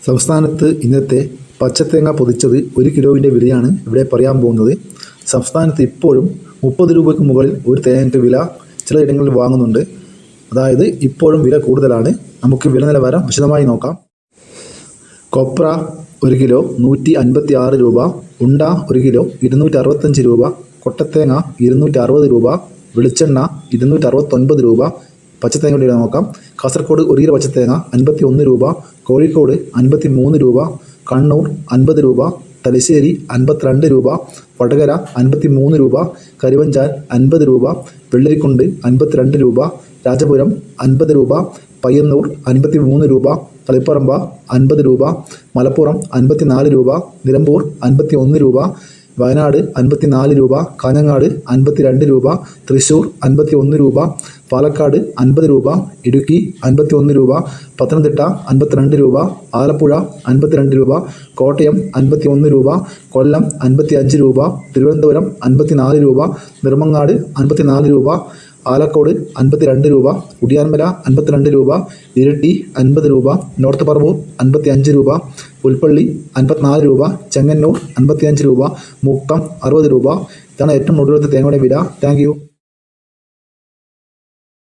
സംസ്ഥാനത്ത് ഇന്നത്തെ പച്ചത്തേങ്ങ പൊതിച്ചത് 1 കിലോവിൻ്റെ വിലയാണ് ഇവിടെ പറയാൻ പോകുന്നത്. സംസ്ഥാനത്ത് ഇപ്പോഴും 30 രൂപയ്ക്ക് മുകളിൽ ഒരു തേങ്ങയ്ക്ക് വില ചിലയിടങ്ങളിൽ വാങ്ങുന്നുണ്ട്. അതായത് ഇപ്പോഴും വില കൂടുതലാണ്. നമുക്ക് വില നിലവാരം വിശദമായി നോക്കാം. കൊപ്ര 1 കിലോ 156 രൂപ, ഉണ്ട 1 കിലോ 265 രൂപ, കൊട്ടത്തേങ്ങ 260 രൂപ, വെളിച്ചെണ്ണ 269 രൂപ. പച്ചത്തേങ്ങയുടെ വില നോക്കാം. കാസർഗോഡ് 1 കിലോ പച്ചത്തേങ്ങ 51 രൂപ, കോഴിക്കോട് 53 രൂപ, കണ്ണൂർ 50 രൂപ, തലശ്ശേരി 52 രൂപ, വടകര 53 രൂപ, കരുവഞ്ചാൽ 50 രൂപ, വെള്ളരിക്കുണ്ട് 52 രൂപ, രാജപുരം 50 രൂപ, പയ്യന്നൂർ 53 രൂപ, തളിപ്പറമ്പ 50 രൂപ, മലപ്പുറം 54 രൂപ, നിലമ്പൂർ 51 രൂപ, വയനാട് 54 രൂപ, കാഞ്ഞങ്ങാട് 52 രൂപ, തൃശ്ശൂർ 51 രൂപ, പാലക്കാട് 50 രൂപ, ഇടുക്കി 51 രൂപ, പത്തനംതിട്ട 52 രൂപ, ആലപ്പുഴ 52 രൂപ, കോട്ടയം 51 രൂപ, കൊല്ലം 55 രൂപ, തിരുവനന്തപുരം 54 രൂപ, നെടുമങ്ങാട് 54 രൂപ, ആലക്കോട് 52 രൂപ, കുടിയാൻമല 52 രൂപ, ഇരിട്ടി 50 രൂപ, നോർത്ത് പറവൂർ 55 രൂപ, പുൽപ്പള്ളി 54 രൂപ, ചെങ്ങന്നൂർ 55 രൂപ, മുക്കം 60 രൂപ. ഇതാണ് ഏറ്റവും ഒടുവിലത്തെ തേങ്ങയുടെ വില. Thank you.